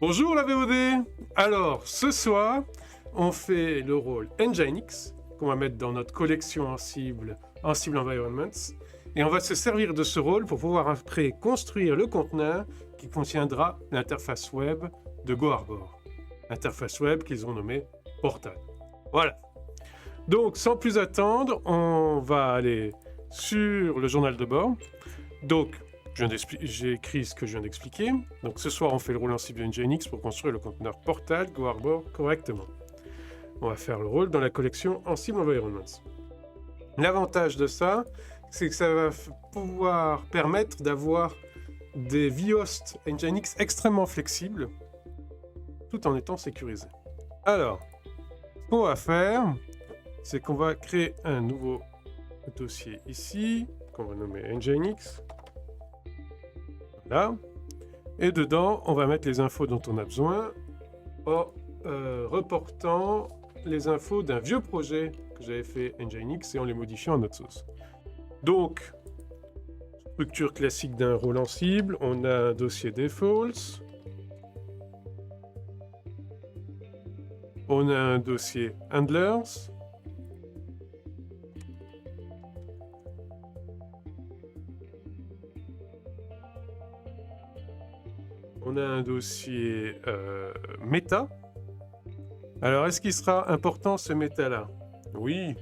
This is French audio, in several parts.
Bonjour la VOD. Alors, ce soir, on fait le rôle Nginx, qu'on va mettre dans notre collection Ansible Environments, et on va se servir de ce rôle pour pouvoir après construire le conteneur qui contiendra l'interface web de GoArbor. L'interface web qu'ils ont nommée Portal. Voilà. Donc, sans plus attendre, on va aller sur le journal de bord. Donc, j'ai écrit ce que je viens d'expliquer. Donc ce soir, on fait le rôle Ansible Nginx pour construire le conteneur Portal GoArbor correctement. On va faire le rôle dans la collection Ansible Environments. L'avantage de ça, c'est que ça va pouvoir permettre d'avoir des vhost Nginx extrêmement flexibles, tout en étant sécurisés. Alors, ce qu'on va faire, c'est qu'on va créer un nouveau dossier ici, qu'on va nommer Nginx. Là. Et dedans, on va mettre les infos dont on a besoin en reportant les infos d'un vieux projet que j'avais fait Nginx et en les modifiant à notre sauce. Donc, structure classique d'un rôle Ansible, on a un dossier defaults, on a un dossier handlers, on a un dossier méta. Alors, est-ce qu'il sera important ce méta-là? Oui.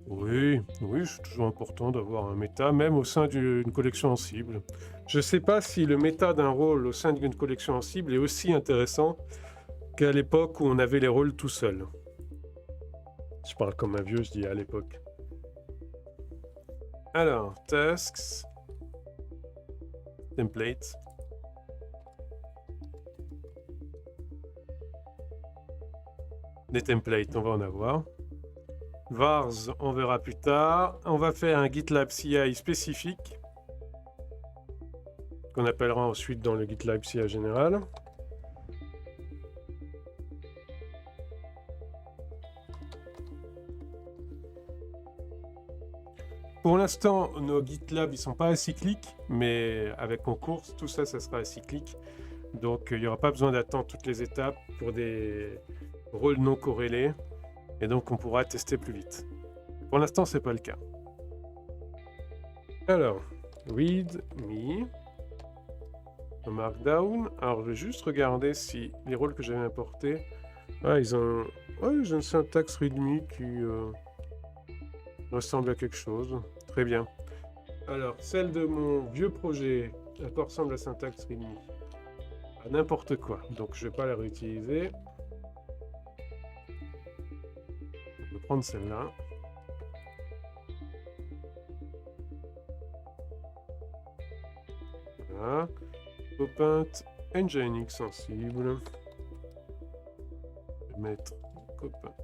Oui, c'est toujours important d'avoir un méta, même au sein d'une collection Ansible. Je ne sais pas si le méta d'un rôle au sein d'une collection Ansible est aussi intéressant qu'à l'époque où on avait les rôles tout seuls. Je parle comme un vieux, je dis à l'époque. Alors, tasks, templates. Des templates, on va en avoir. Vars, on verra plus tard. On va faire un GitLab CI spécifique, qu'on appellera ensuite dans le GitLab CI général. Pour l'instant, nos GitLab, ils sont pas acycliques, mais avec concours, tout ça, ça sera acyclique. Donc, il n'y aura pas besoin d'attendre toutes les étapes pour des rôles non corrélés. Et donc, on pourra tester plus vite. Pour l'instant, c'est pas le cas. Alors, readme, markdown. Alors, je vais juste regarder si les rôles que j'avais importés, ils ont une syntaxe readme qui ressemble à quelque chose. Très bien. Alors, celle de mon vieux projet, elle ressemble à la syntaxe readme. À n'importe quoi. Donc, je vais pas la réutiliser. On peut prendre celle-là. Voilà. Copaint Nginx sensible. Je vais mettre copaint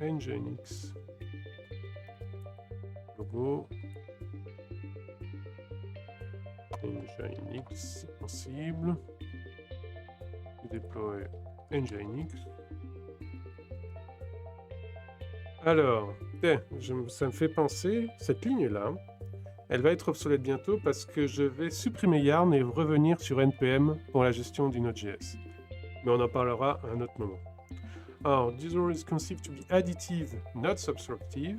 Nginx. Logo. Nginx sensible. Déployer Nginx. Alors, ça me fait penser, cette ligne-là, elle va être obsolète bientôt parce que je vais supprimer Yarn et revenir sur NPM pour la gestion du Node.js. Mais on en parlera à un autre moment. Alors, this role is conceived to be additive, not subtractive.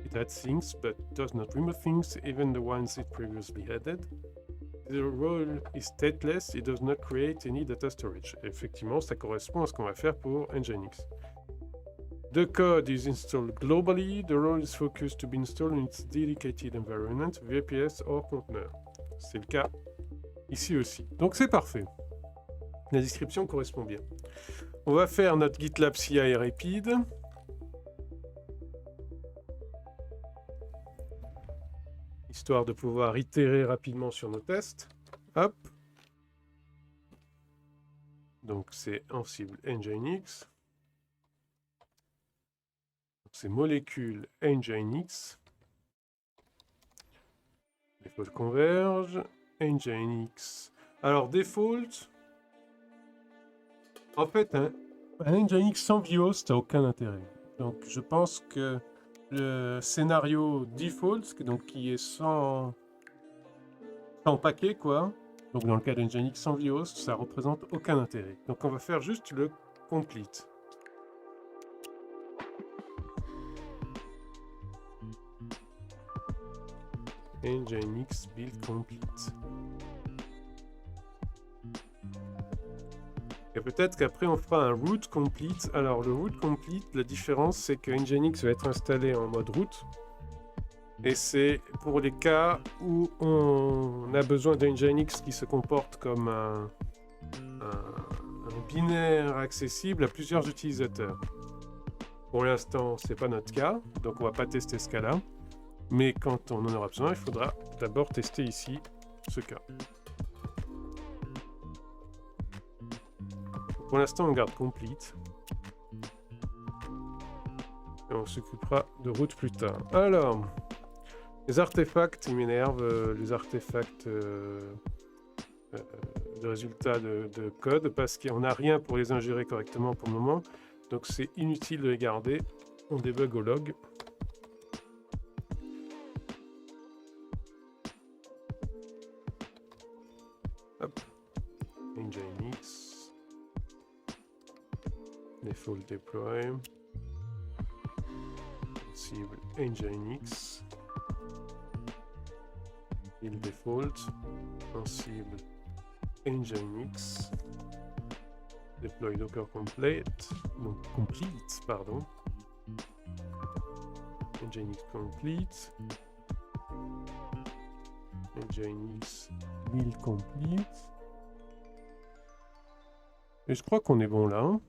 It adds things, but does not remove things, even the ones it previously added. The role is stateless, it does not create any data storage. Effectivement, ça correspond à ce qu'on va faire pour Nginx. The code is installed globally. The role is focused to be installed in its dedicated environment, VPS or container. C'est le cas ici aussi. Donc c'est parfait. La description correspond bien. On va faire notre GitLab CI rapide. Histoire de pouvoir itérer rapidement sur nos tests. Hop. Donc c'est Ansible Nginx. C'est molécules Nginx. Default converge. Nginx. Alors default. En fait, un Nginx sans vhost n'a aucun intérêt. Donc je pense que le scénario default, donc qui est sans paquet quoi, Donc dans le cas d'Nginx sans Vios, ça représente aucun intérêt. Donc on va faire juste le complete. Nginx build complete. Et peut-être qu'après on fera un root complete. Alors le root complete, la différence c'est que Nginx va être installé en mode root. Et c'est pour les cas où on a besoin d'un Nginx qui se comporte comme un binaire accessible à plusieurs utilisateurs. Pour l'instant, c'est pas notre cas, donc on va pas tester ce cas-là. Mais quand on en aura besoin, il faudra d'abord tester ici ce cas. Pour l'instant, on garde complete. Et on s'occupera de root plus tard. Alors, les artefacts, ils m'énervent, les artefacts de résultats de code, parce qu'on n'a rien pour les ingérer correctement pour le moment. Donc c'est inutile de les garder. On débug au log. Hop. Nginx. Default deploy. Cible Nginx. Il default. Cible Nginx. Deploy docker complete. Donc complete, pardon. Nginx complete. Nginx build complete. Et je crois qu'on est bon là. Hein.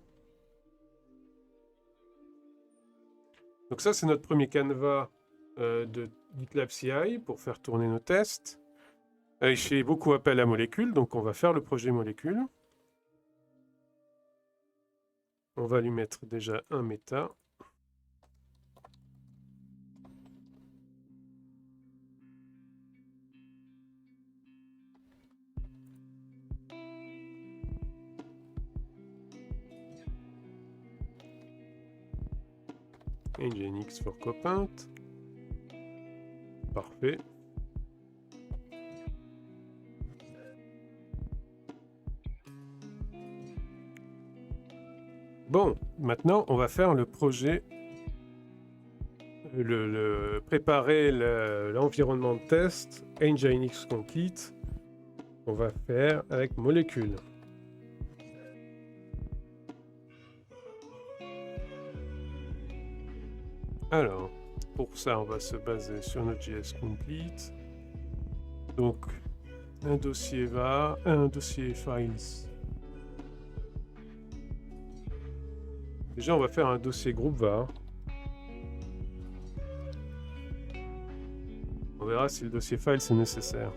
Donc ça, c'est notre premier canevas de GitLab CI pour faire tourner nos tests. Je fais beaucoup appel à molécules, donc on va faire le projet molécule. On va lui mettre déjà un méta. Nginx for copaint. Parfait. Bon, maintenant on va faire le projet, préparer l'environnement de test Nginx complete. On va faire avec molécule. Alors, pour ça, on va se baser sur Node.js complete. Donc, un dossier var, un dossier files. Déjà, on va faire un dossier groupe var. On verra si le dossier file c'est nécessaire.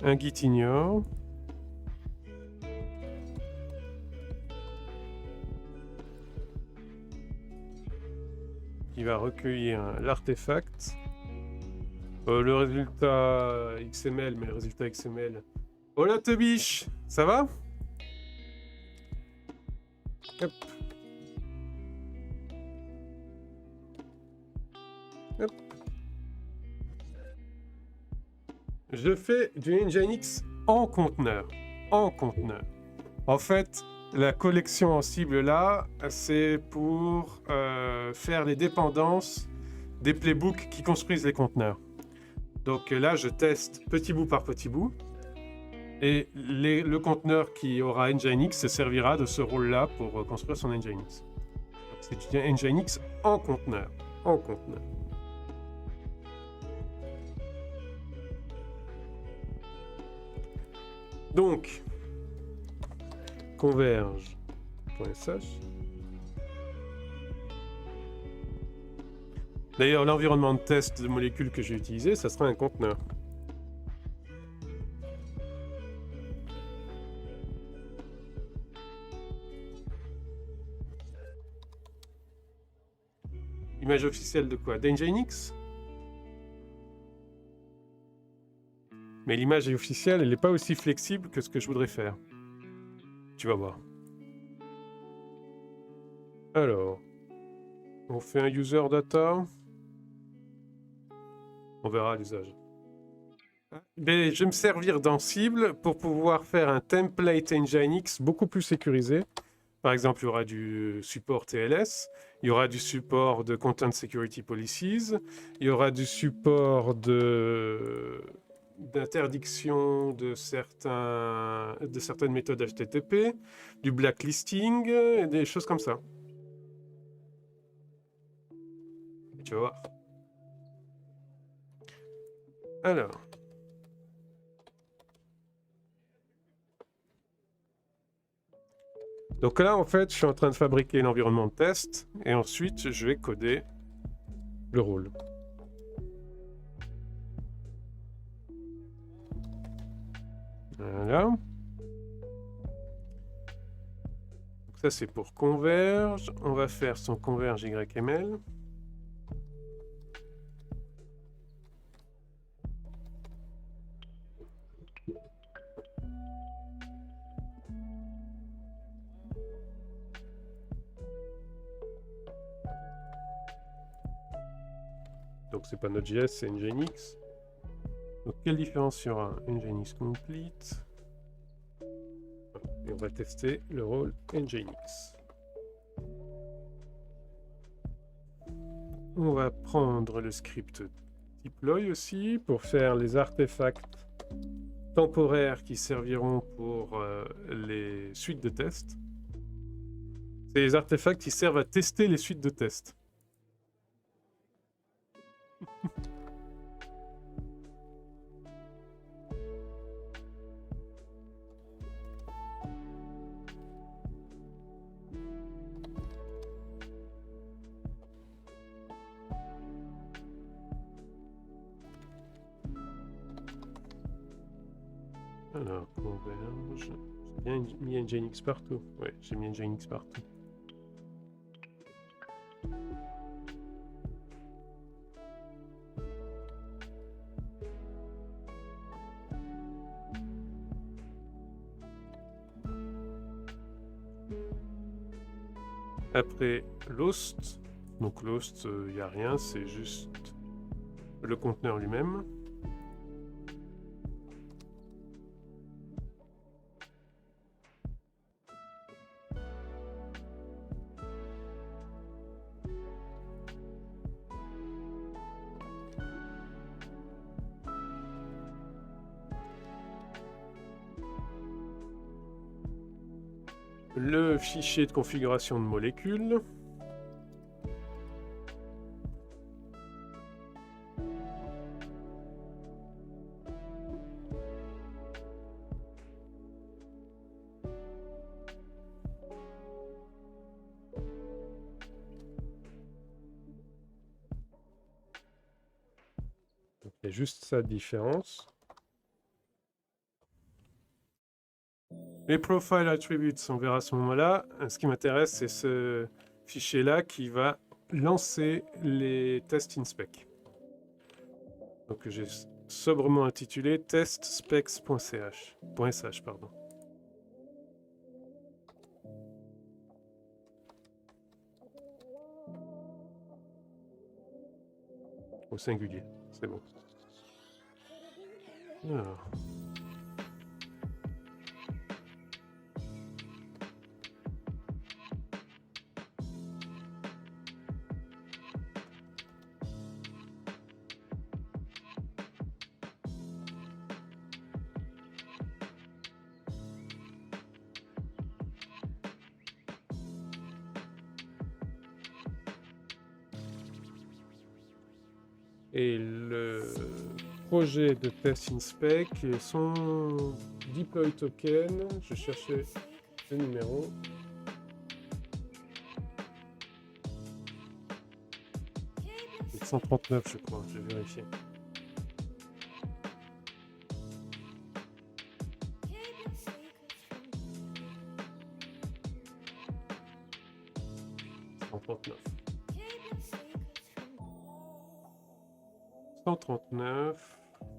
Un git ignore. Qui va recueillir l'artefact. Le résultat XML, mais le résultat XML. Hola Tobiche, ça va? Hop. Hop. Je fais du Nginx en conteneur. En conteneur. En fait, la collection en cible là, c'est pour faire les dépendances des playbooks qui construisent les conteneurs. Donc là, je teste petit bout par petit bout. Et le conteneur qui aura Nginx se servira de ce rôle-là pour construire son Nginx. C'est du Nginx en conteneur. En conteneur. Donc, converge.sh. D'ailleurs, l'environnement de test de molécules que j'ai utilisé, ça sera un conteneur. Image officielle de quoi? d'Nginx? Mais l'image officielle, elle n'est pas aussi flexible que ce que je voudrais faire. Tu vas voir. Alors, on fait un user data. On verra l'usage. Mais je vais me servir d'Ansible pour pouvoir faire un template Nginx beaucoup plus sécurisé. Par exemple, il y aura du support TLS, il y aura du support de Content Security Policies, il y aura du support d'interdiction de certaines méthodes HTTP, du blacklisting, et des choses comme ça. Et tu vas voir. Alors. Donc là, en fait, je suis en train de fabriquer l'environnement de test, et ensuite, je vais coder le rôle. Voilà. Donc ça, c'est pour Converge. On va faire son Converge YML. Donc c'est pas Node.js, c'est Nginx. Donc quelle différence il y aura? Nginx complete. Et on va tester le rôle Nginx. On va prendre le script deploy aussi pour faire les artefacts temporaires qui serviront pour les suites de tests. C'est les artefacts qui servent à tester les suites de tests. Alors, Converge. J'ai bien mis Nginx partout. Ouais, j'ai mis Nginx partout. Après Lost. Donc Lost, il n'y a rien, c'est juste le conteneur lui-même. Le fichier de configuration de molécules. Donc, il y a juste sa différence. Les profile attributes, on verra à ce moment-là. Ce qui m'intéresse, c'est ce fichier-là qui va lancer les tests inspec. Donc j'ai sobrement intitulé testspecs.sh. Pardon. Au singulier, c'est bon. Alors. Et le projet de test inspec et son deploy token, je cherchais le numéro. C'est 139 je crois, j'ai vérifié.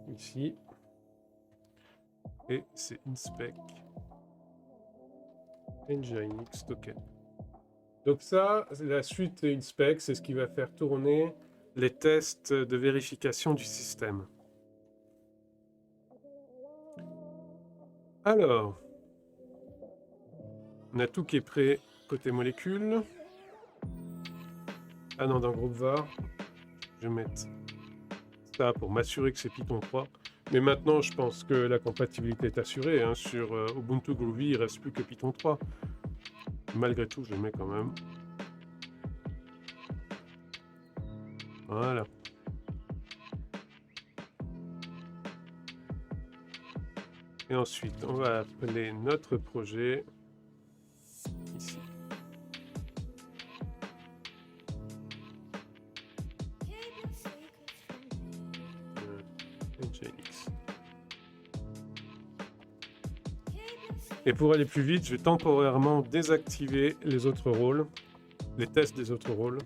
Ici. Et c'est inspec Nginx token. Donc ça, la suite inspec, c'est ce qui va faire tourner les tests de vérification du système. Alors, on a tout qui est prêt côté molécule. Ah non, dans le groupe var, je vais mettre ça pour m'assurer que c'est Python 3. Mais maintenant, je pense que la compatibilité est assurée. Hein. Sur Ubuntu Groovy, il ne reste plus que Python 3. Malgré tout, je le mets quand même. Voilà. Et ensuite, on va appeler notre projet ici. Nginx. Et pour aller plus vite, je vais temporairement désactiver les autres rôles, les tests des autres rôles,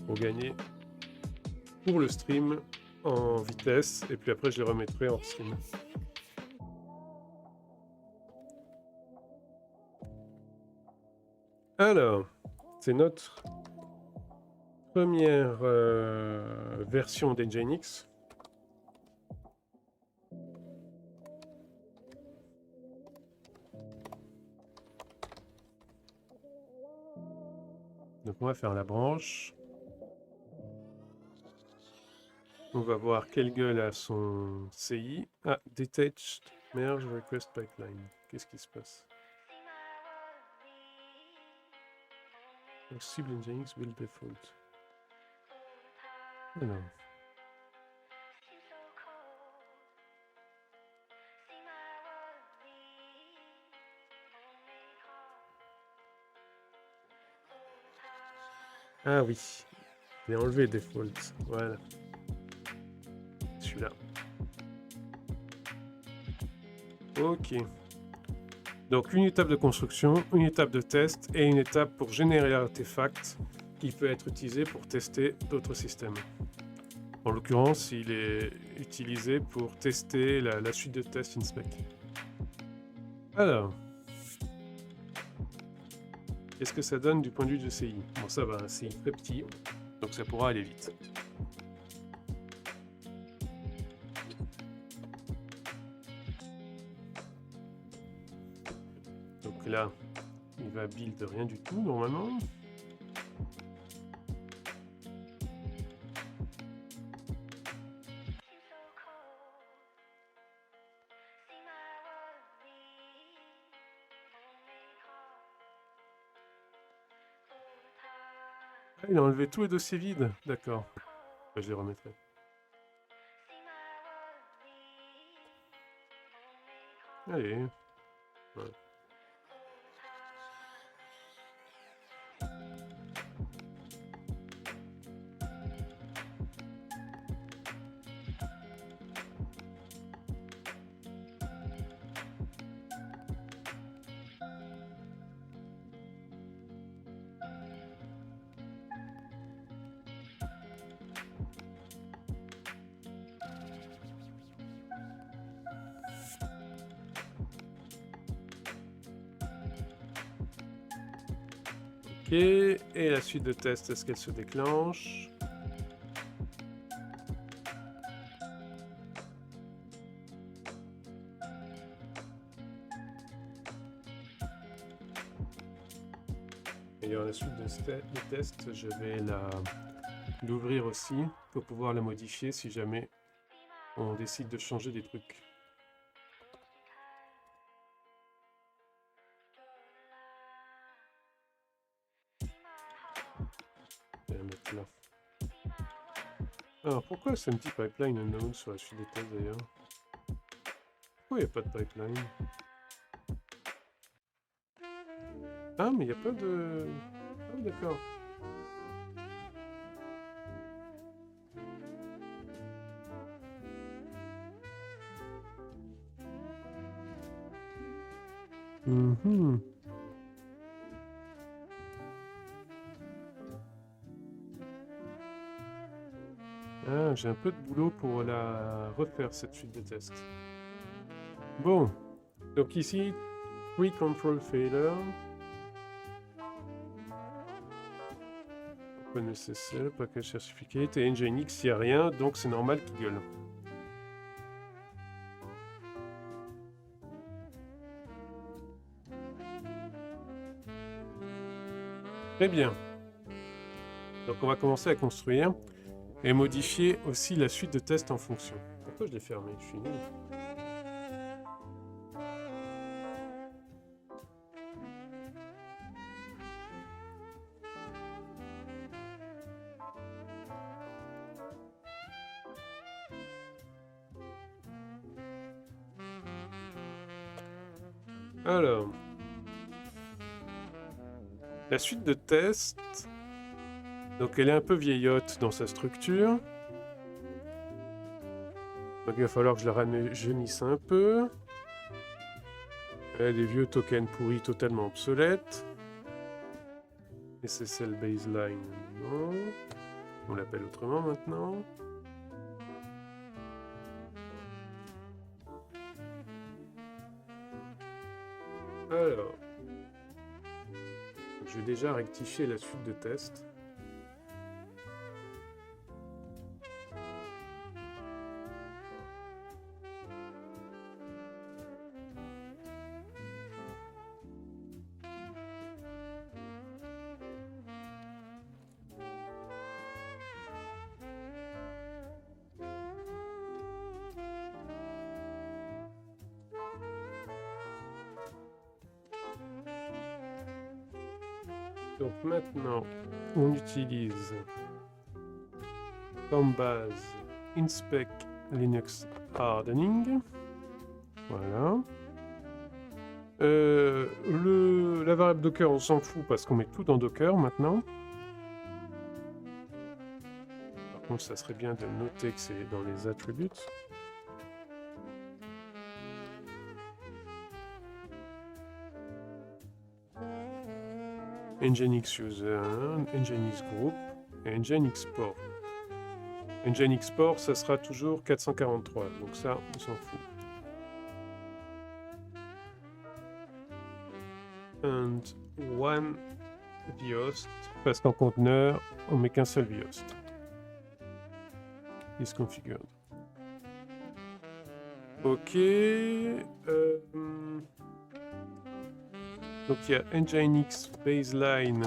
pour gagner pour le stream en vitesse, et puis après je les remettrai en stream. Alors, c'est notre première version d'Nginx. Donc on va faire la branche. On va voir quelle gueule a son CI. Ah, Detached Merge Request Pipeline. Qu'est-ce qui se passe? Cible Nginx Build Default. Alors. Ah oui, j'ai enlevé Default. Voilà. Celui-là. Ok. Donc une étape de construction, une étape de test et une étape pour générer l'artefact qui peut être utilisé pour tester d'autres systèmes. En l'occurrence, il est utilisé pour tester la suite de tests inspect. Alors, qu'est-ce que ça donne du point de vue de CI? Bon, ça va, c'est très petit, donc ça pourra aller vite. Donc là, il va build rien du tout normalement. Ah, il a enlevé tous les dossiers vides, d'accord. Je les remettrai. Allez. Ouais. Ok, et la suite de test, est-ce qu'elle se déclenche? Et dans la suite de test, je vais l'ouvrir aussi pour pouvoir la modifier si jamais on décide de changer des trucs. Je vais la mettre là. Alors pourquoi c'est un petit pipeline unknown sur la suite des tests d'ailleurs? Pourquoi il n'y a pas de pipeline? Ah mais il n'y a pas de... Ah d'accord. Ah, j'ai un peu de boulot pour la refaire cette suite de tests. Bon, donc ici, pre-control failure. OpenSSL, package certificate et Nginx, il n'y a rien, donc c'est normal qu'il gueule. Très bien. Donc on va commencer à construire et modifier aussi la suite de tests en fonction. Pourquoi je l'ai fermé? Je suis nul. Alors, la suite de tests, donc elle est un peu vieillotte dans sa structure. Donc il va falloir que je la rajeunisse un peu. Elle a des vieux tokens pourris totalement obsolètes. SSL baseline, non. On l'appelle autrement maintenant. Alors, je vais déjà rectifier la suite de tests. Donc maintenant, on utilise comme base inspect Linux hardening. Voilà. La variable Docker, on s'en fout parce qu'on met tout dans Docker maintenant. Par contre, ça serait bien de noter que c'est dans les attributes. Nginx user, Nginx group et Nginx port. Nginx port, ça sera toujours 443, donc ça, on s'en fout. And one vhost, parce qu'en conteneur, on met qu'un seul vhost. Is configured. Ok. Donc il y a Nginx baseline.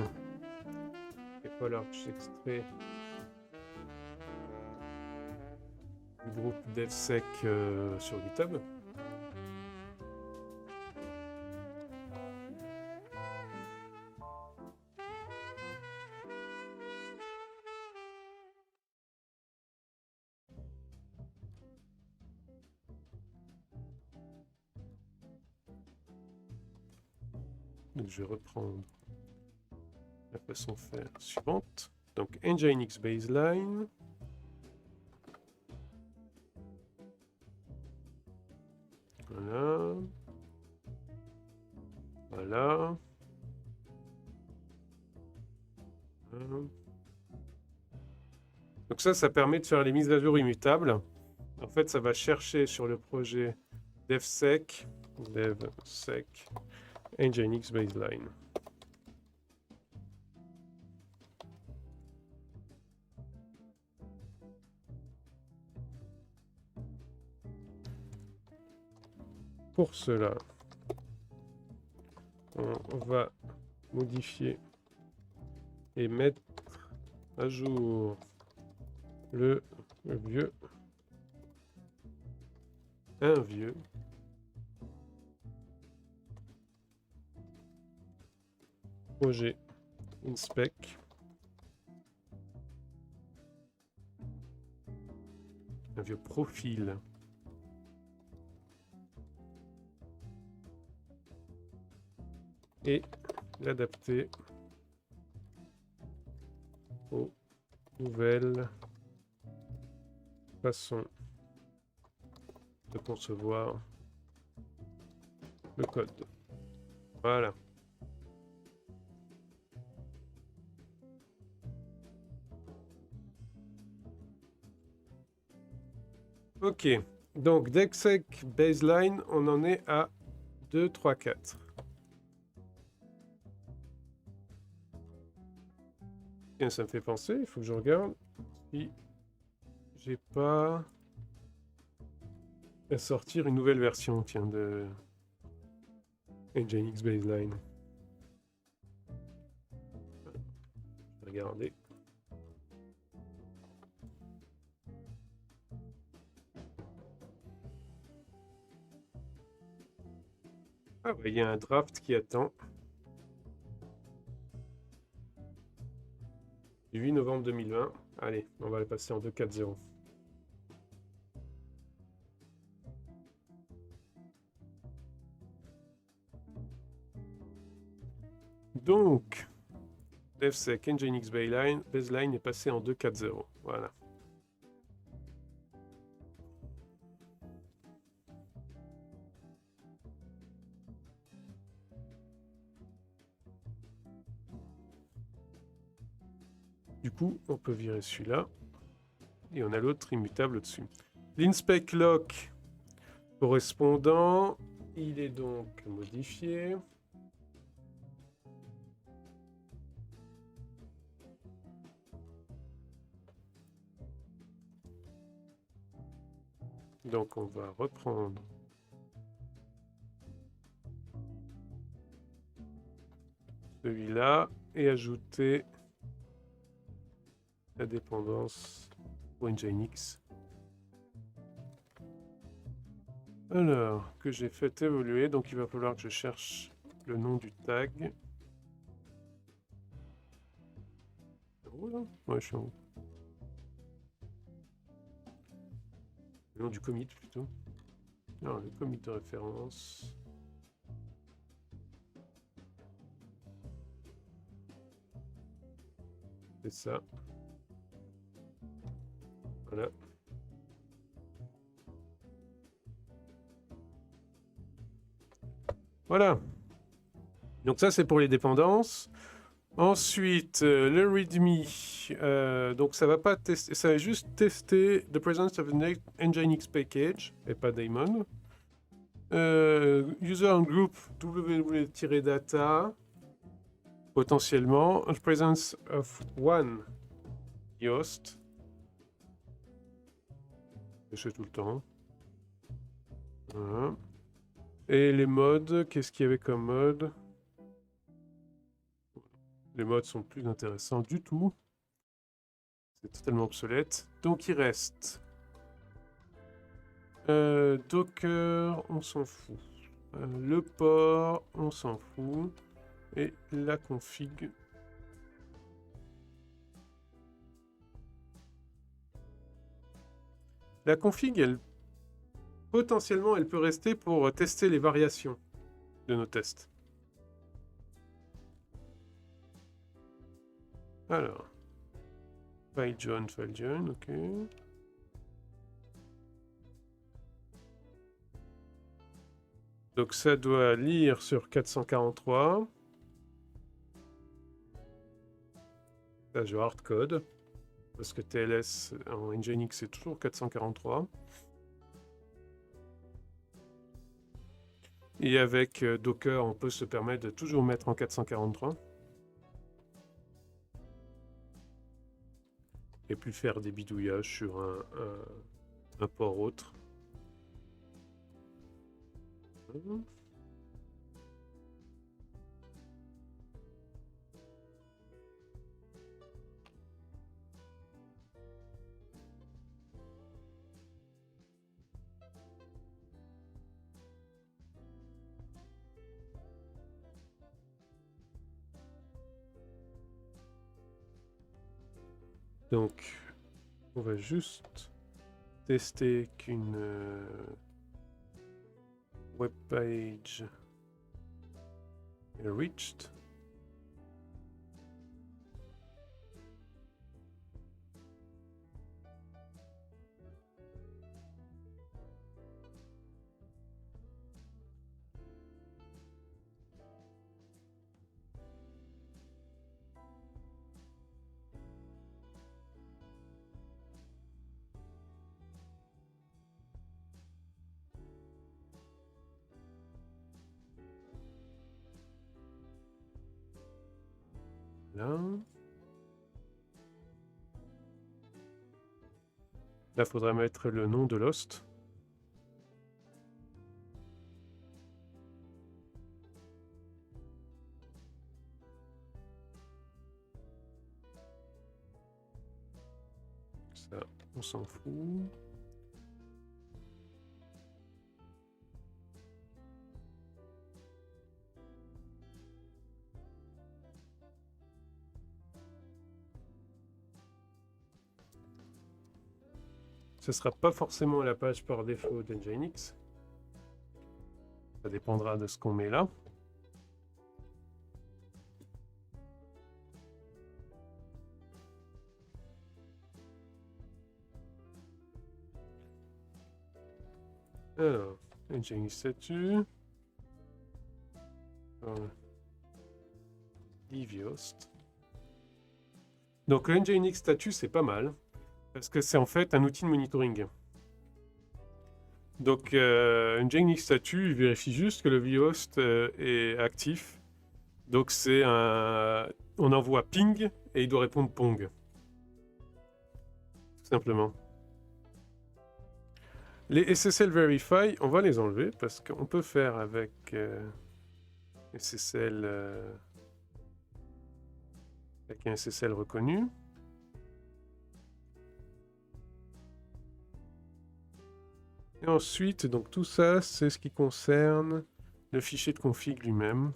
Il va falloir que j'extrais du groupe devsec sur GitHub. Donc je vais reprendre la façon de faire suivante. Donc Nginx baseline. Voilà. Voilà. Donc ça permet de faire les mises à jour immutables. En fait, ça va chercher sur le projet devsec Nginx baseline. Pour cela, on va modifier et mettre à jour le vieux, un vieux projet inspect, un vieux profil et l'adapter aux nouvelles façons de concevoir le code. Voilà. Ok, donc devsec baseline, on en est à 2, 3, 4. Tiens, ça me fait penser, il faut que je regarde si j'ai pas à sortir une nouvelle version, tiens, de Nginx baseline. regarder. Ah bah, il y a un draft qui attend. Du 8 novembre 2020. Allez, on va le passer en 2-4-0. Donc, DevSec Nginx baseline est passé en 2.4.0. Voilà. Du coup, on peut virer celui-là. Et on a l'autre immutable au-dessus. L'inspec lock correspondant, il est donc modifié. Donc on va reprendre celui-là et ajouter la dépendance pour Nginx. Alors, que j'ai fait évoluer, donc il va falloir que je cherche le nom du tag. Où là? Ouais, je suis en haut. Le nom du commit plutôt. Non, le commit de référence. C'est ça. Voilà. Voilà. Donc ça, c'est pour les dépendances. Ensuite, le README. Donc ça va pas tester, ça va juste tester the presence of an Nginx package et pas daemon. User and group www-data. Potentiellement, the presence of one host. Je fais tout le temps. Voilà. Et les modes, qu'est-ce qu'il y avait comme mode? Les modes sont plus intéressants du tout. C'est totalement obsolète. Donc il reste Docker, on s'en fout. Le port, on s'en fout. Et la config. La config, potentiellement, elle peut rester pour tester les variations de nos tests. Alors, file join, ok. Donc ça doit lire sur 443. Là, je hardcode. Parce que TLS en Nginx, c'est toujours 443. Et avec Docker, on peut se permettre de toujours mettre en 443. Et puis faire des bidouillages sur un port autre. Donc, on va juste tester qu'une web page est reached. Là. Là, il faudrait mettre le nom de l'host. Ça, on s'en fout. Ce sera pas forcément la page par défaut d'Nginx. Ça dépendra de ce qu'on met là. Alors, Nginx statut. Liviost. Donc le Nginx statut, c'est pas mal. Parce que c'est en fait un outil de monitoring. Donc Nginx statut, il vérifie juste que le vhost est actif. Donc c'est un... On envoie ping et il doit répondre pong. Tout simplement. Les SSL Verify, on va les enlever parce qu'on peut faire avec SSL avec un SSL reconnu. Et ensuite, donc tout ça, c'est ce qui concerne le fichier de config lui-même.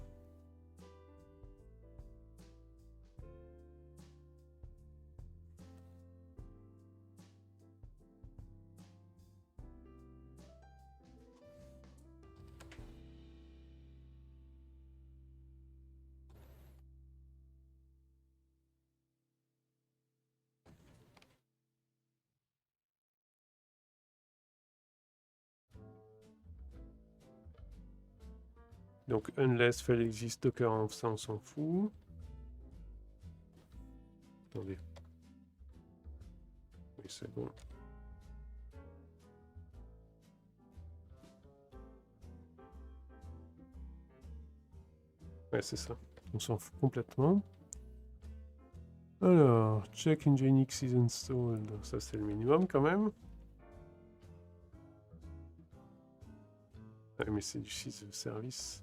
Donc unless file exist docker env, ça on s'en fout. Attendez. Oui, c'est bon. Ouais, c'est ça. On s'en fout complètement. Alors, check Nginx is installed. Ça, c'est le minimum quand même. Ah, mais c'est du sys de service.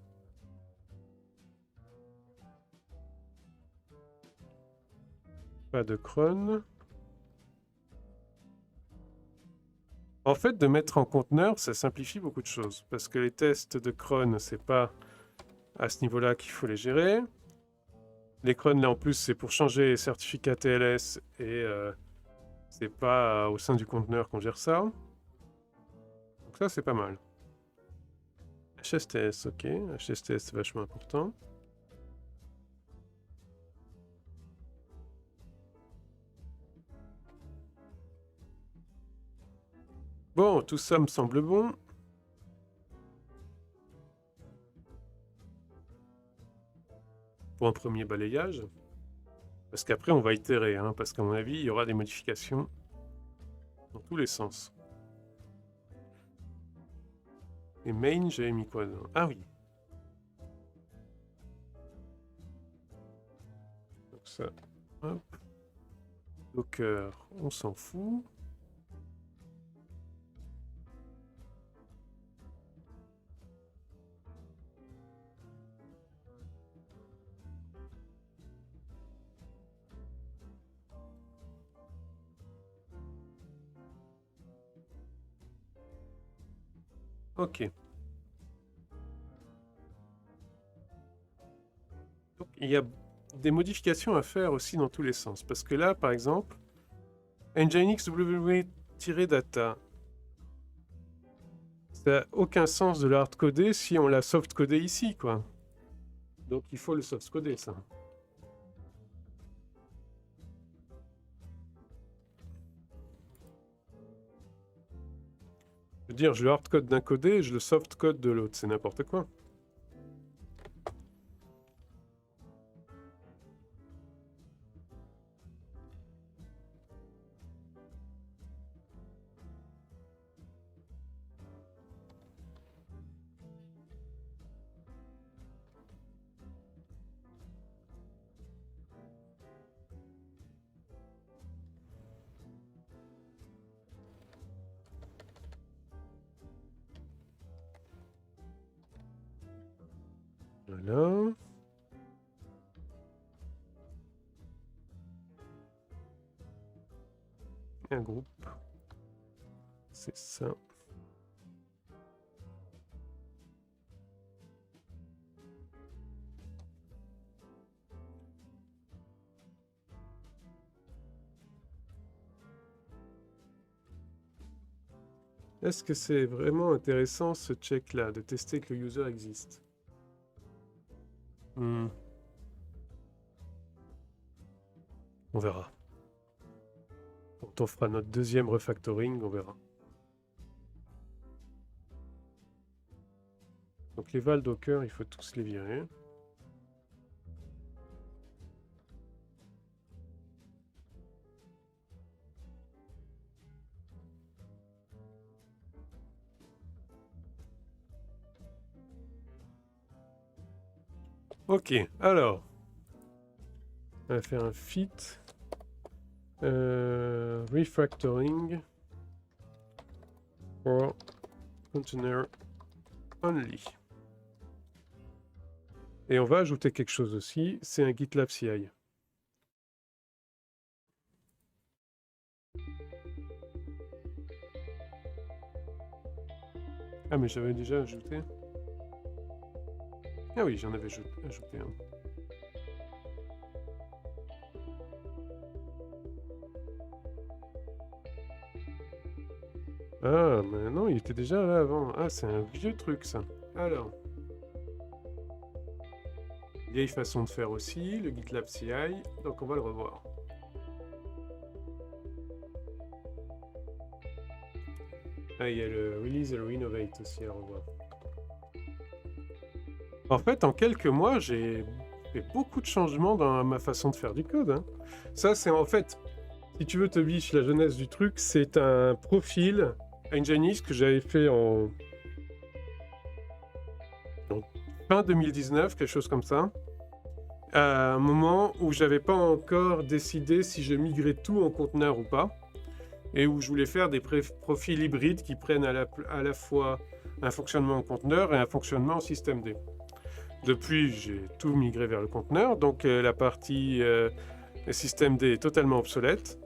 Pas de cron. En fait, de mettre en conteneur, ça simplifie beaucoup de choses. Parce que les tests de cron, c'est pas à ce niveau-là qu'il faut les gérer. Les cron, là, en plus, c'est pour changer les certificats TLS et c'est pas au sein du conteneur qu'on gère ça. Donc ça, c'est pas mal. HSTS, ok. HSTS, c'est vachement important. Bon, tout ça me semble bon. Pour un premier balayage. Parce qu'après, on va itérer, hein, parce qu'à mon avis, il y aura des modifications dans tous les sens. Et main, j'avais mis quoi dedans? Ah oui. Donc ça, hop. Docker, on s'en fout. Ok. Donc, il y a des modifications à faire aussi dans tous les sens. Parce que là, par exemple, Nginx w-data, ça n'a aucun sens de le hard-coder si on l'a soft-codé ici, quoi. Donc il faut le soft-coder, ça. Je veux dire, je le hard-code d'un côté et je le soft-code de l'autre. C'est n'importe quoi. Voilà. un groupe. C'est ça. Est-ce que c'est vraiment intéressant ce check-là, de tester que le user existe? On verra. Quand on fera notre deuxième refactoring, on verra. Donc les val Docker, il faut tous les virer. Ok, alors, on va faire un fit refactoring for container only. Et on va ajouter quelque chose aussi, c'est un GitLab CI. Ah mais j'avais déjà ajouté. Ah oui, j'en avais ajouté un. Ah, mais non, il était déjà là avant. Ah, c'est un vieux truc, ça. Alors. Vieille façon de faire aussi, le GitLab CI. Donc, on va le revoir. Ah, il y a le Release et le Renovate aussi à revoir. En fait, en quelques mois, j'ai fait beaucoup de changements dans ma façon de faire du code. Hein. Ça, c'est en fait, si tu veux te biche, la jeunesse du truc, c'est un profil Nginx que j'avais fait en fin 2019, quelque chose comme ça. À un moment où j'avais pas encore décidé si je migrais tout en conteneur ou pas. Et où je voulais faire des profils hybrides qui prennent à la fois un fonctionnement en conteneur et un fonctionnement en système D. Depuis, j'ai tout migré vers le conteneur, donc la partie système D est totalement obsolète.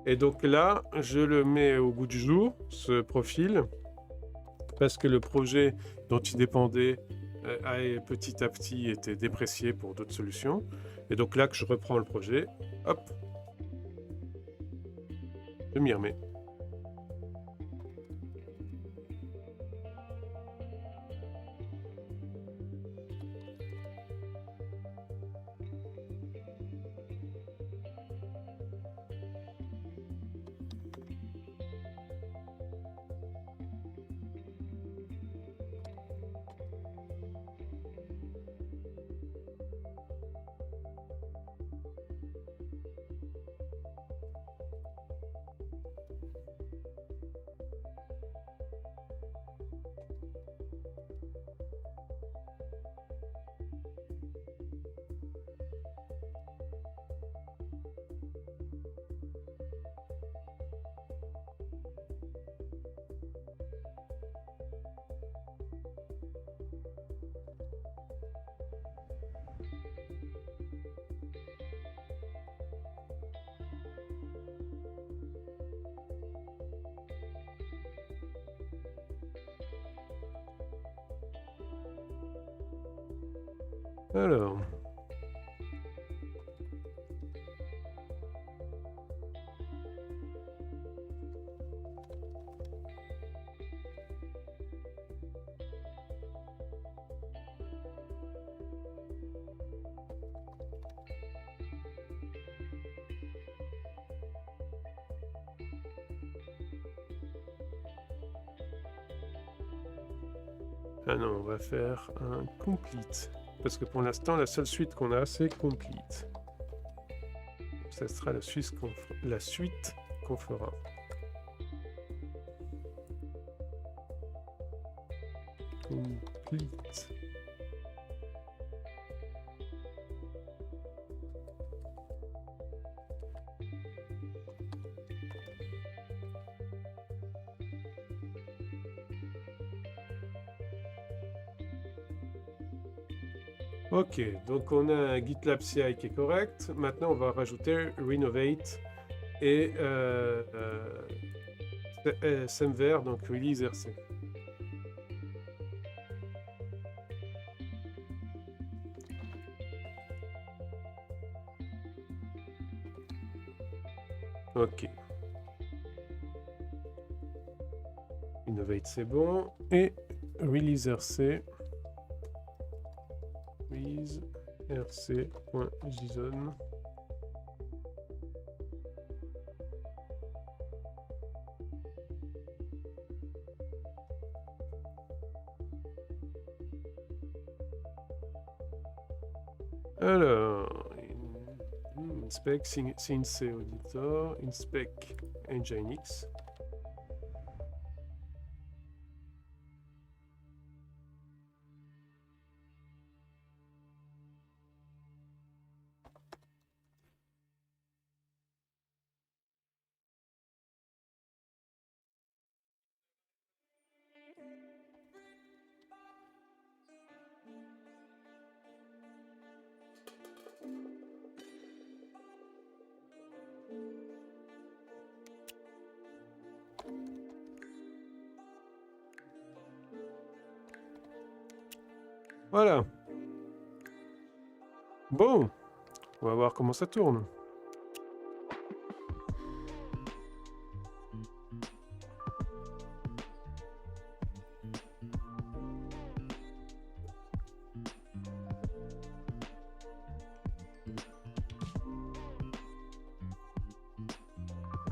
Et donc là, je le mets au goût du jour, ce profil, parce que le projet dont il dépendait petit à petit était déprécié pour d'autres solutions. Et donc là que je reprends le projet, hop, je m'y remets. Alors. Ah non, on va faire un complete. Parce que pour l'instant, la seule suite qu'on a, c'est complete. Ça sera la suite qu'on fera. Complete. Ok, donc on a un GitLab CI qui est correct. Maintenant, on va rajouter Renovate et semver, donc release RC. Ok. Innovate, c'est bon. Et release RC. Release rc.json. Alors, inspect CNC auditor, inspect Nginx. Voilà. Bon, on va voir comment ça tourne.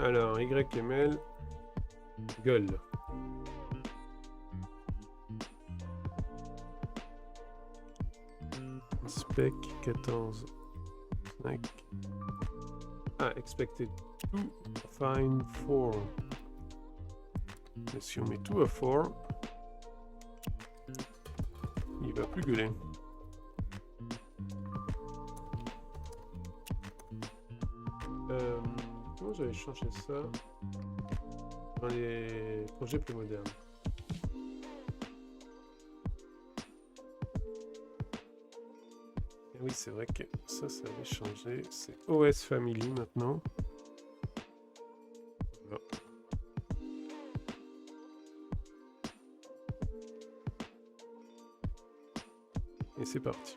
Alors, YML, gueule. Spec 14. 5. Ah, expected 2, find 4. Mais si on met 2 à 4, il va plus gueuler. Comment j'avais changé ça dans les projets plus modernes? Et oui, c'est vrai que ça avait changé. C'est OS Family maintenant. Voilà. Et c'est parti.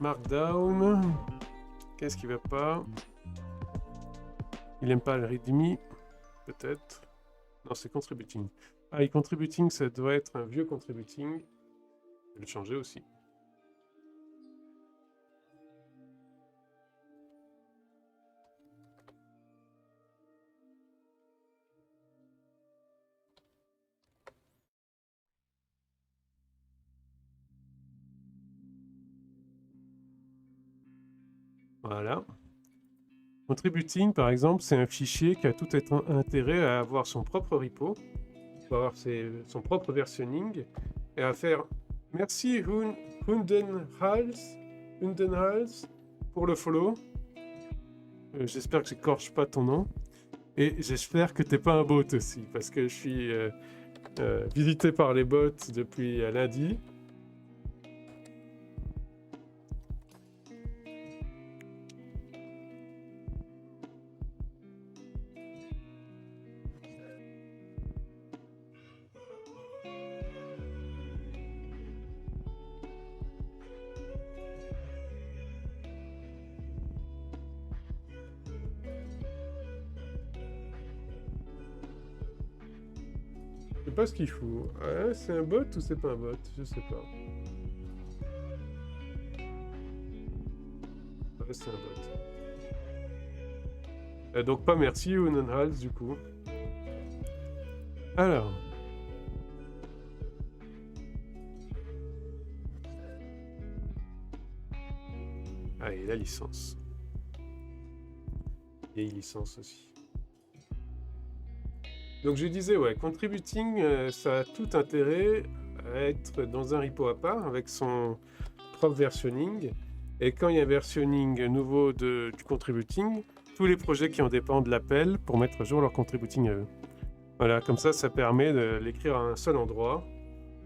Markdown. Qu'est-ce qui va pas? Il aime pas le readme, peut-être. Non, c'est contributing. Ah, et contributing, ça doit être un vieux contributing. Je vais le changer aussi. Voilà. Contributing, par exemple, c'est un fichier qui a tout intérêt à avoir son propre repo, à avoir son propre versionning, et à faire merci Hundenhals pour le follow. J'espère que j'écorche pas ton nom. Et j'espère que t'es pas un bot aussi, parce que je suis visité par les bots depuis lundi. Je sais pas ce qu'il fout. Ah, c'est un bot ou c'est pas un bot? Je sais pas. Ouais, c'est un bot. Donc pas merci Unenhals du coup. Alors. Ah, et la licence. Vieille licence aussi. Donc je disais, ouais, contributing, ça a tout intérêt va être dans un repo à part avec son propre versionning. Et quand il y a un versionning nouveau du contributing, tous les projets qui en dépendent l'appellent pour mettre à jour leur contributing à eux. Voilà, comme ça permet de l'écrire à un seul endroit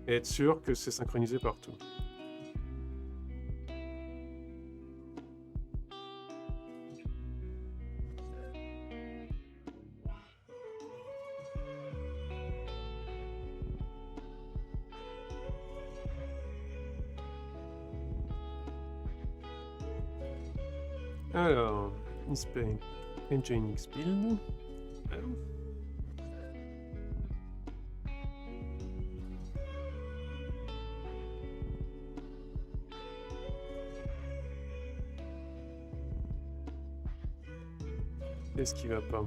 et être sûr que c'est synchronisé partout. Alors, inspect Nginx build. Qu'est-ce qui va pas?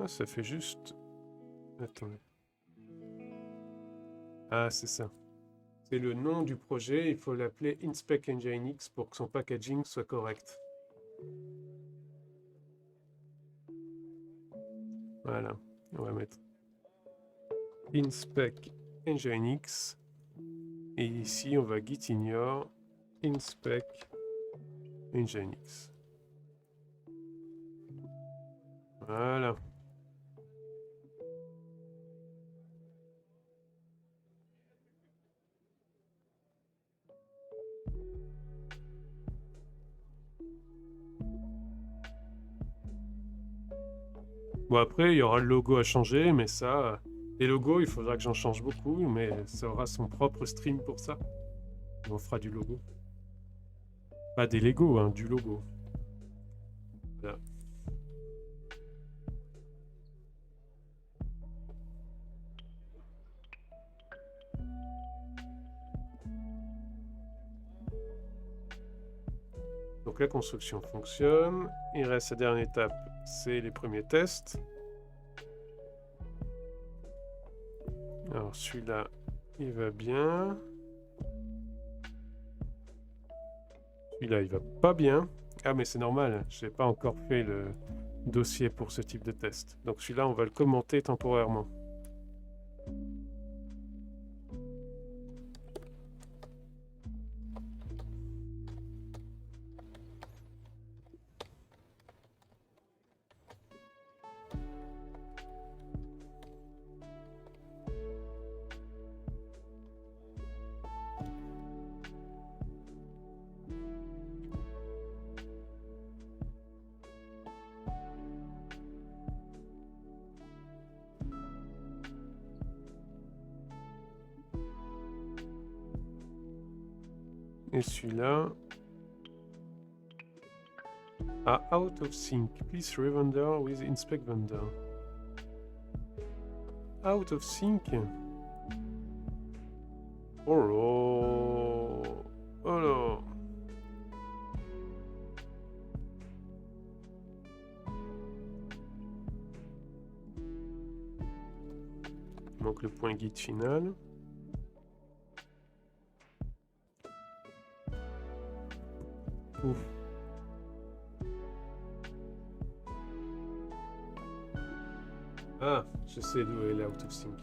Ah, ça fait juste... Attendez. Ah, c'est ça. C'est le nom du projet, il faut l'appeler Inspect Nginx pour que son packaging soit correct. Voilà, on va mettre Inspect Nginx. Et ici, on va git ignore Inspect Nginx. Voilà. Bon, après, il y aura le logo à changer, mais ça... Les logos, il faudra que j'en change beaucoup, mais ça aura son propre stream pour ça. On fera du logo. Pas des Lego, hein, du logo. Voilà. Donc la construction fonctionne. Il reste la dernière étape, c'est les premiers tests. Alors celui-là, il va bien. Celui-là, il va pas bien. Ah mais c'est normal, je n'ai pas encore fait le dossier pour ce type de test. Donc celui-là, on va le commenter temporairement. Et celui-là... Ah, out of sync. Please revender with inspect vendor. Out of sync. Oh là. Oh là. Il manque le point guide final. Ouf. Ah, je sais d'où est l'out of sync.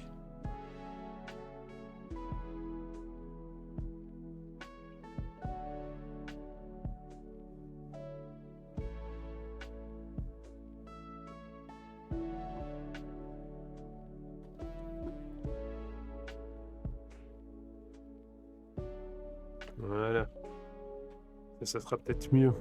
Voilà. Ça sera peut-être mieux.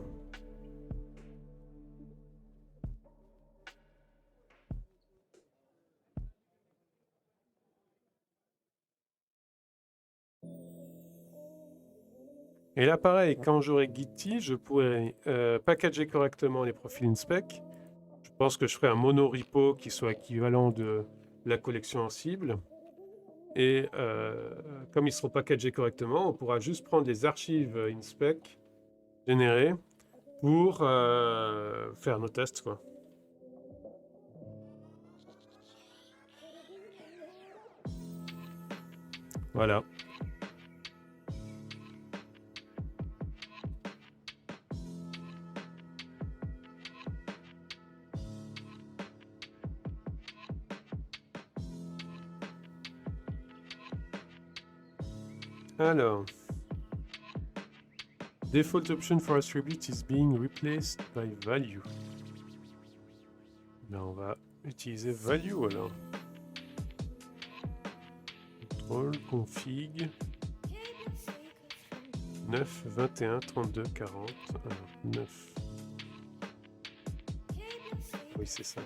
Et là, pareil, quand j'aurai Gitty, je pourrai packager correctement les profils inspec. Je pense que je ferai un mono-repo qui soit équivalent de la collection en cible. Et comme ils seront packagés correctement, on pourra juste prendre les archives inspec générées pour faire nos tests, quoi. Voilà. Alors, default option for attribute is being replaced by value. Ben, on va utiliser value alors. Contrôle, config, 9, 21, 32, 40, 9. Oui, c'est ça.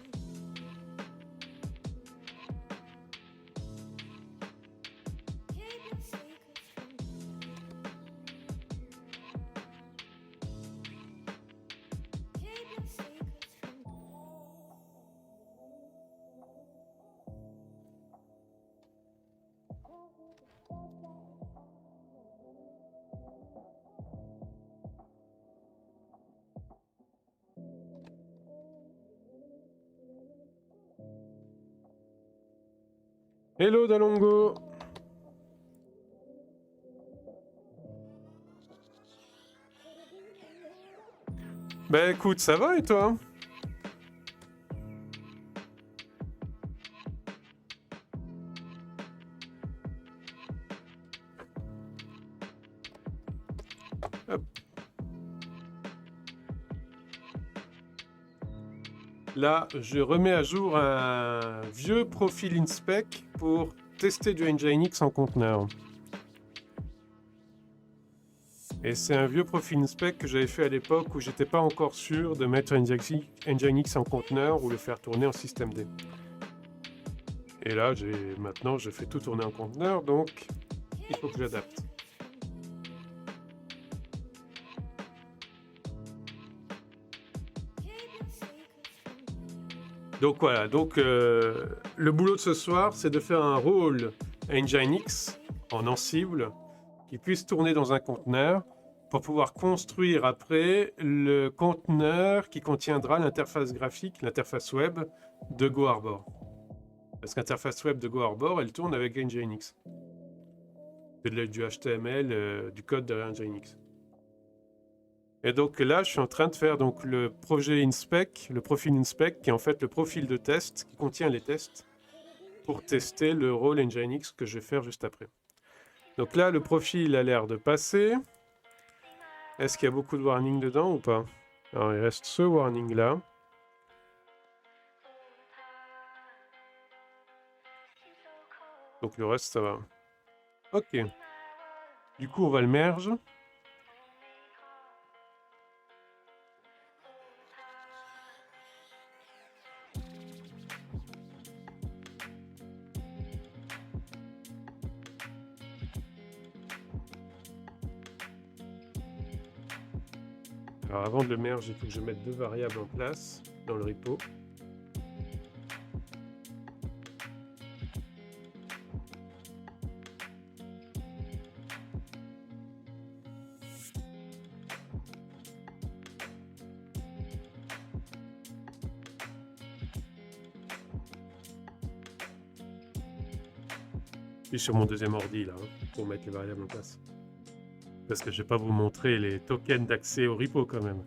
Hello Dalongo. Ben écoute, ça va et toi? Hop. Là, je remets à jour un vieux profil inspec pour tester du Nginx en conteneur. Et c'est un vieux profil inspec que j'avais fait à l'époque où j'étais pas encore sûr de mettre Nginx en conteneur ou le faire tourner en systemd. Et là, maintenant, je fais tout tourner en conteneur, donc il faut que j'adapte. Donc voilà, le boulot de ce soir, c'est de faire un rôle Nginx en Ansible qui puisse tourner dans un conteneur pour pouvoir construire après le conteneur qui contiendra l'interface graphique, l'interface web de GoHarbor. Parce que l'interface web de GoHarbor, elle tourne avec Nginx. C'est du HTML, du code de Nginx. Et donc là, je suis en train de faire donc le projet inspec, le profil inspec, qui est en fait le profil de test qui contient les tests pour tester le rôle Nginx que je vais faire juste après. Donc là, le profil a l'air de passer. Est-ce qu'il y a beaucoup de warnings dedans ou pas? Alors, il reste ce warning là. Donc le reste, ça va. Ok. Du coup, on va le merge. Alors avant de le merge, il faut que je mette deux variables en place dans le repo. Je suis sur mon deuxième ordi là, pour mettre les variables en place. Parce que je ne vais pas vous montrer les tokens d'accès au repo quand même.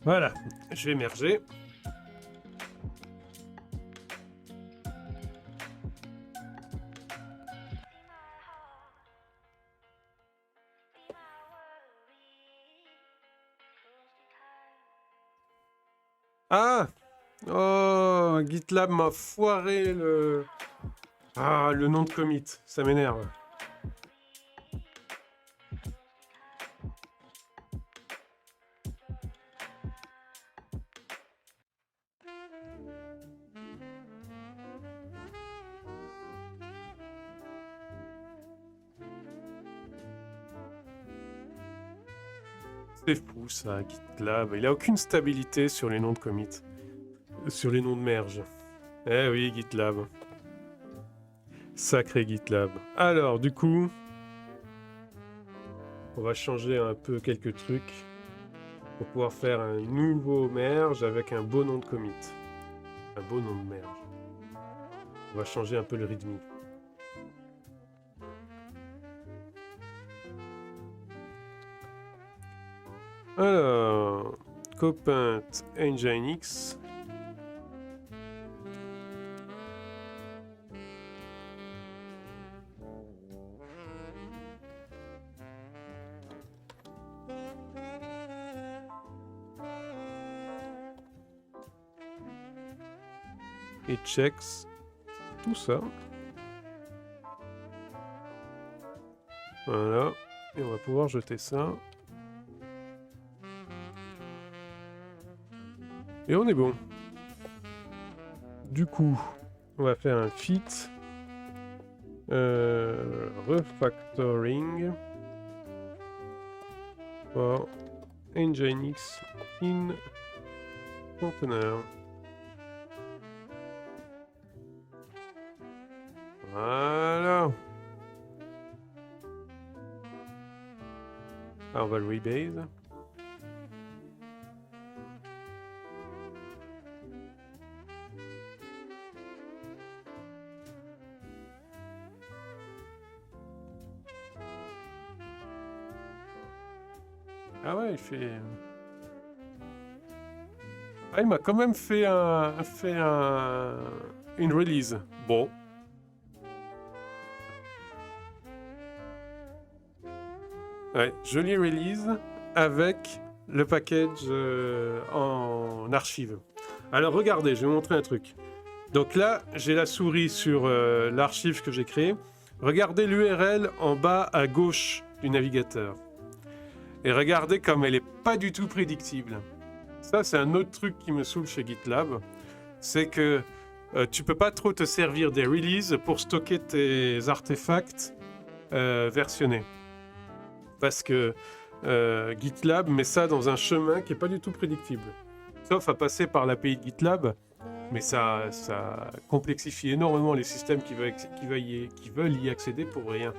Voilà, je vais merger. Ah! Oh, GitLab m'a foiré le... Ah, le nom de commit, ça m'énerve. C'est fou ça, GitLab. Il a aucune stabilité sur les noms de commit. Sur les noms de merge. Eh oui, GitLab. Sacré GitLab. Alors, du coup, on va changer un peu quelques trucs pour pouvoir faire un nouveau merge avec un beau nom de commit. Un beau nom de merge. On va changer un peu le readme. Alors, Copint Nginx. Et checks tout ça. Voilà. Et on va pouvoir jeter ça. Et on est bon. Du coup, on va faire un fit. Refactoring. For Nginx in container. Voilà. Alors on va le rebase. Ah ouais, il fait... Ah, il m'a quand même fait une release. Bon. Ouais, jolie release avec le package en archive. Alors regardez, je vais vous montrer un truc. Donc là, j'ai la souris sur l'archive que j'ai créée. Regardez l'URL en bas à gauche du navigateur. Et regardez comme elle est pas du tout prédictible. Ça, c'est un autre truc qui me saoule chez GitLab. C'est que tu peux pas trop te servir des releases pour stocker tes artefacts versionnés. Parce que GitLab met ça dans un chemin qui est pas du tout prédictible. Sauf à passer par l'API de GitLab. Mais ça complexifie énormément les systèmes qui veulent y accéder pour rien.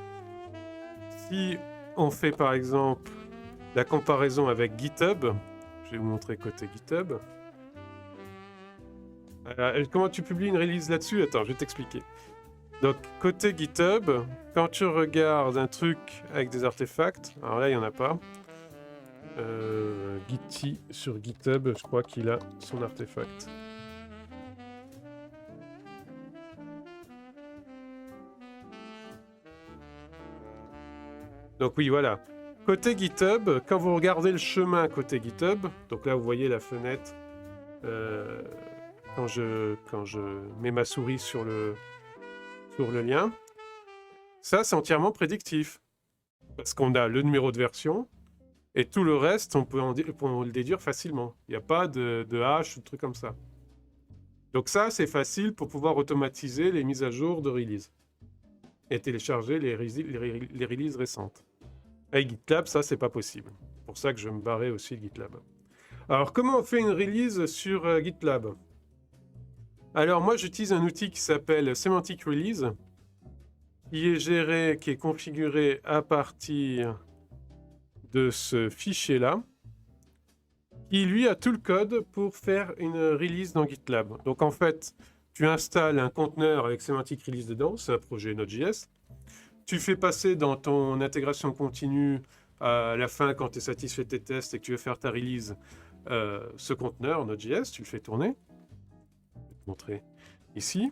Si on fait par exemple la comparaison avec GitHub, je vais vous montrer côté GitHub. Comment tu publies une release là-dessus? Attends, je vais t'expliquer. Donc, côté GitHub, quand tu regardes un truc avec des artefacts, alors là, il n'y en a pas. Gitty sur GitHub, je crois qu'il a son artefact. Donc oui, voilà. Côté GitHub, quand vous regardez le chemin côté GitHub, donc là vous voyez la fenêtre, quand je mets ma souris sur le lien, ça c'est entièrement prédictif. Parce qu'on a le numéro de version, et tout le reste, on peut le déduire facilement. Il n'y a pas de hash ou de trucs comme ça. Donc ça, c'est facile pour pouvoir automatiser les mises à jour de release. Et télécharger les releases récentes. Avec GitLab, ça, c'est pas possible. C'est pour ça que je vais me barrer aussi de GitLab. Alors, comment on fait une release sur GitLab? Alors, moi, j'utilise un outil qui s'appelle Semantic Release, qui est géré, qui est configuré à partir de ce fichier-là, qui, lui, a tout le code pour faire une release dans GitLab. Donc, en fait, tu installes un conteneur avec Semantic Release dedans, c'est un projet Node.js. Tu fais passer dans ton intégration continue à la fin, quand tu es satisfait de tes tests et que tu veux faire ta release, ce conteneur Node.js, tu le fais tourner. Je vais te montrer ici.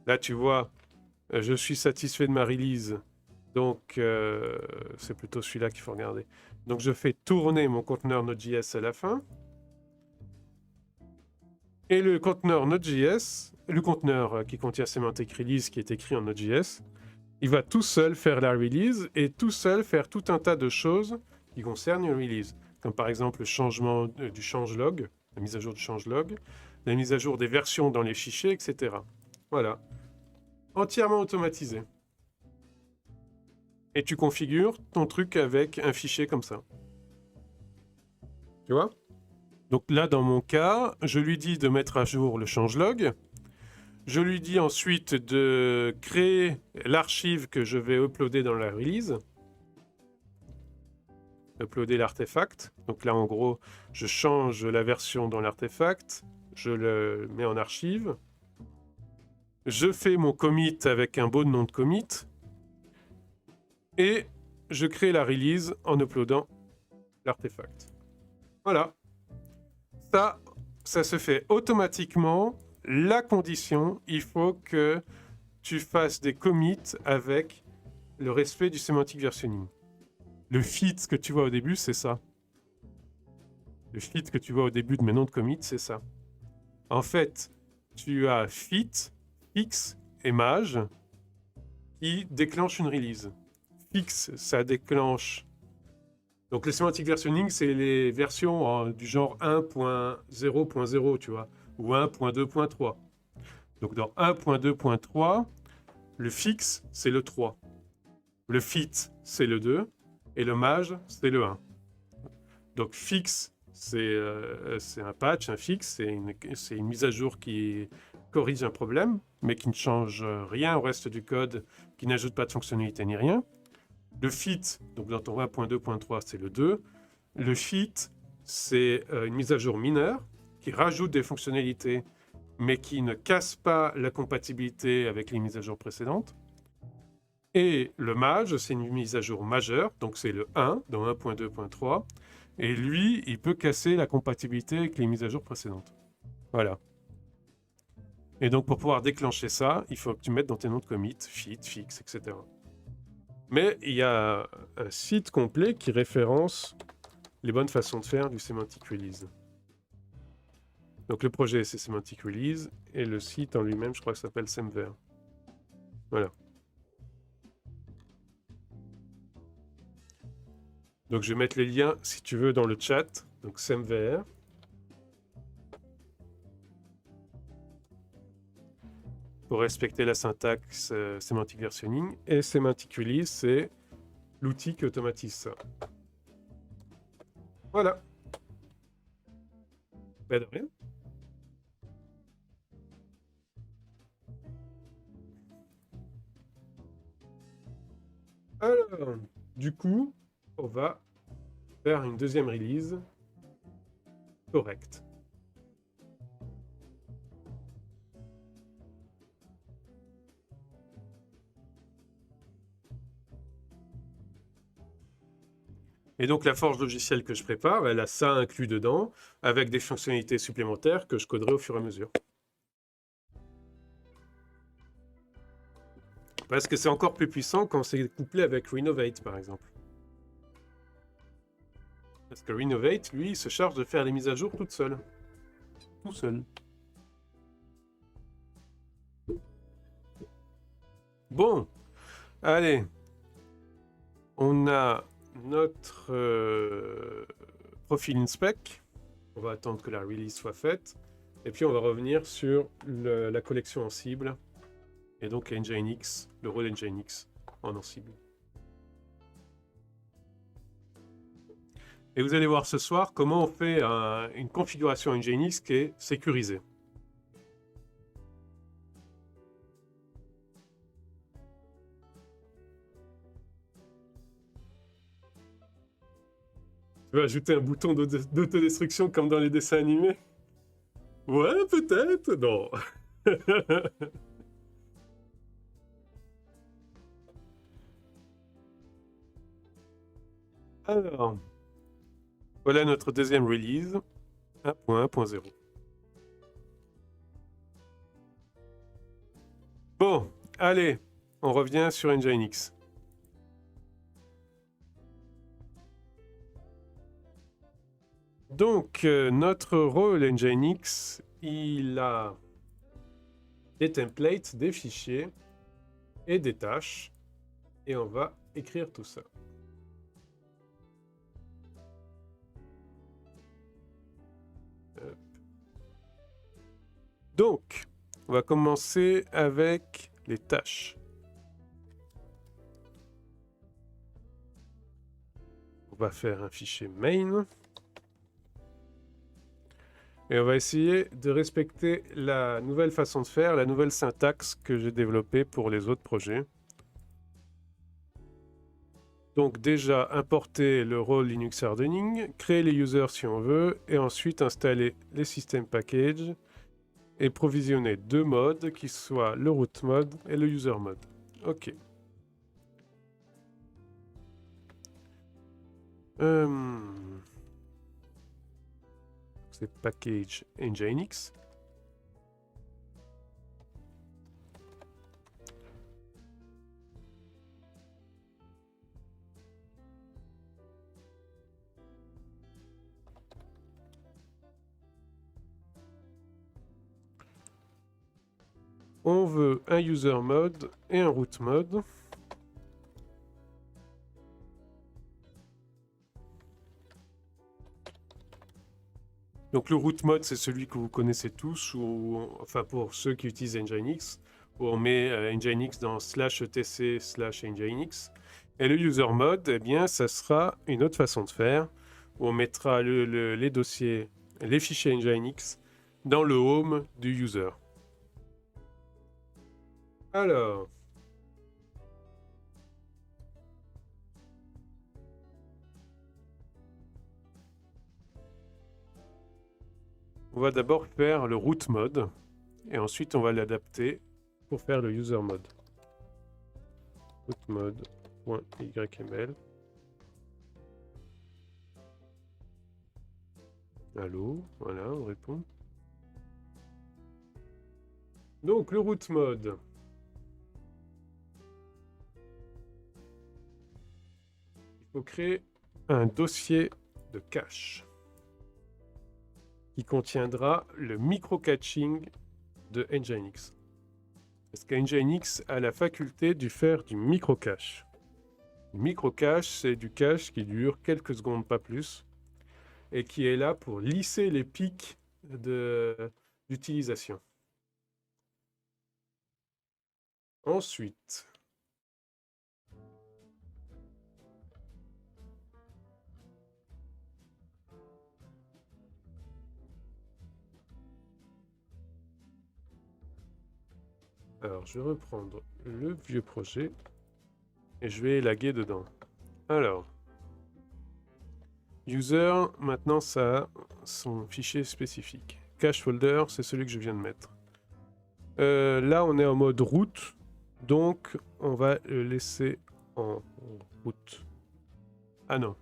Là, tu vois, je suis satisfait de ma release. Donc, c'est plutôt celui-là qu'il faut regarder. Donc, je fais tourner mon conteneur Node.js à la fin. Et le conteneur Node.js, le conteneur qui contient Semantic Release qui est écrit en Node.js, il va tout seul faire la release et tout seul faire tout un tas de choses qui concernent une release. Comme par exemple le changement du changelog, la mise à jour du changelog, la mise à jour des versions dans les fichiers, etc. Voilà. Entièrement automatisé. Et tu configures ton truc avec un fichier comme ça. Tu vois? Donc là, dans mon cas, je lui dis de mettre à jour le changelog. Je lui dis ensuite de créer l'archive que je vais uploader dans la release. Uploader l'artefact. Donc là, en gros, je change la version dans l'artefact. Je le mets en archive. Je fais mon commit avec un beau nom de commit. Et je crée la release en uploadant l'artefact. Voilà. Ça se fait automatiquement. La condition, il faut que tu fasses des commits avec le respect du semantic versioning. Le fit que tu vois au début, c'est ça. Le fit que tu vois au début de mes noms de commit, c'est ça. En fait, tu as fit, fix et mage qui déclenchent une release. Fix, ça déclenche. Donc le semantic versioning, c'est les versions du genre 1.0.0, tu vois, ou 1.2.3. Donc dans 1.2.3, le fix, c'est le 3. Le fit, c'est le 2. Et le mage, c'est le 1. Donc fix, c'est un patch, un fix, c'est une mise à jour qui corrige un problème, mais qui ne change rien au reste du code, qui n'ajoute pas de fonctionnalité ni rien. Le fit, donc dans ton 1.2.3, c'est le 2. Le fit, c'est une mise à jour mineure qui rajoute des fonctionnalités, mais qui ne casse pas la compatibilité avec les mises à jour précédentes. Et le mage, c'est une mise à jour majeure, donc c'est le 1 dans 1.2.3. Et lui, il peut casser la compatibilité avec les mises à jour précédentes. Voilà. Et donc pour pouvoir déclencher ça, il faut que tu mettes dans tes noms de commit, fit, fix, etc. Mais il y a un site complet qui référence les bonnes façons de faire du Semantic Release. Donc le projet, c'est Semantic Release, et le site en lui-même, je crois que ça s'appelle Semver. Voilà. Donc je vais mettre les liens, si tu veux, dans le chat. Donc Semver. Pour respecter la syntaxe Semantic Versioning. Et Semantic Release, c'est l'outil qui automatise ça. Voilà. Ben de rien. Alors, du coup, on va faire une deuxième release correcte. Et donc la forge logicielle que je prépare, elle a ça inclus dedans, avec des fonctionnalités supplémentaires que je coderai au fur et à mesure. Parce que c'est encore plus puissant quand c'est couplé avec Renovate, par exemple. Parce que Renovate, lui, il se charge de faire les mises à jour toute seule. Tout seul. Bon, allez. On a notre profil inspec. On va attendre que la release soit faite. Et puis on va revenir sur la collection en cible. Et donc Nginx, le rôle Nginx en Ansible. Et vous allez voir ce soir comment on fait une configuration Nginx qui est sécurisée. Tu veux ajouter un bouton d'autodestruction comme dans les dessins animés? Ouais, peut-être. Non. Alors, voilà notre deuxième release, 1.1.0. Bon, allez, on revient sur Nginx. Donc, notre rôle Nginx, il a des templates, des fichiers et des tâches. Et on va écrire tout ça. Donc, on va commencer avec les tâches. On va faire un fichier main. Et on va essayer de respecter la nouvelle façon de faire, la nouvelle syntaxe que j'ai développée pour les autres projets. Donc déjà, importer le rôle Linux Hardening, créer les users si on veut, et ensuite installer les system packages et provisionner deux modes qui soient le root mode et le user mode. Ok. C'est package Nginx. On veut un user mode et un root mode. Donc le root mode, c'est celui que vous connaissez tous, ou enfin pour ceux qui utilisent Nginx, où on met Nginx dans /etc/Nginx. Et le user mode, eh bien, ça sera une autre façon de faire, où on mettra les dossiers, les fichiers Nginx dans le home du user. Alors, on va d'abord faire le root mode, et ensuite on va l'adapter pour faire le user mode. Root mode.yml. Allô, voilà, on répond. Donc le root mode. Il faut créer un dossier de cache qui contiendra le micro-caching de Nginx. Parce que Nginx a la faculté de faire du micro-cache. Micro-cache, c'est du cache qui dure quelques secondes, pas plus, et qui est là pour lisser les pics d'utilisation. Ensuite, alors je vais reprendre le vieux projet et je vais élaguer dedans. Alors, user, maintenant ça a son fichier spécifique. Cache folder, c'est celui que je viens de mettre. Là, on est en mode route, donc on va le laisser en route. Ah non.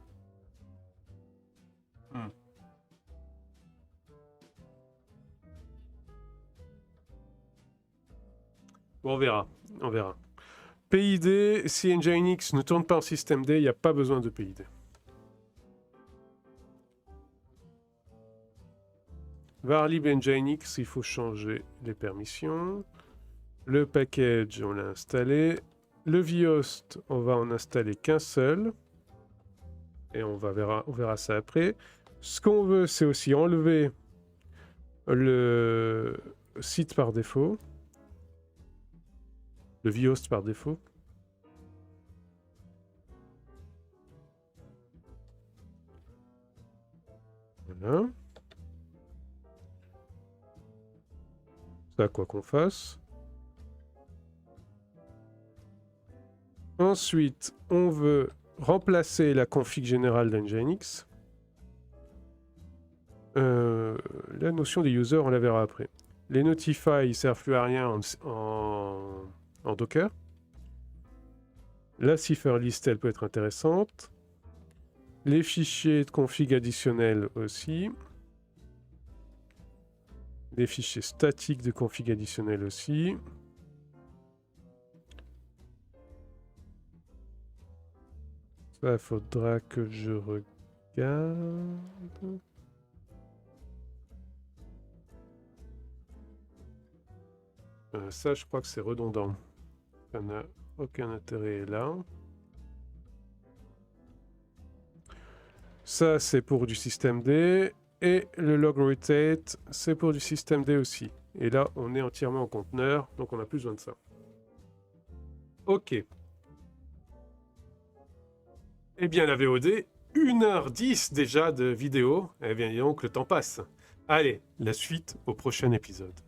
Bon, on verra, on verra. PID, si Nginx ne tourne pas en systemd, il n'y a pas besoin de PID. Varlib Nginx, il faut changer les permissions. Le package, on l'a installé. Le vhost, on va en installer qu'un seul. Et on verra ça après. Ce qu'on veut, c'est aussi enlever le site par défaut. Le vhost par défaut. Voilà. Ça, quoi qu'on fasse. Ensuite, on veut remplacer la config générale d'Nginx. La notion des users, on la verra après. Les notify, ils servent plus à rien en Docker. La cipher list, elle peut être intéressante. Les fichiers de config additionnels aussi. Les fichiers statiques de config additionnel aussi. Ça, il faudra que je regarde. Ça, je crois que c'est redondant. Ça n'a aucun intérêt là. Ça, c'est pour du système D. Et le log rotate, c'est pour du système D aussi. Et là, on est entièrement en conteneur, donc on n'a plus besoin de ça. Ok. Eh bien, la VOD, 1h10 déjà de vidéo. Eh bien, donc le temps passe. Allez, la suite au prochain épisode.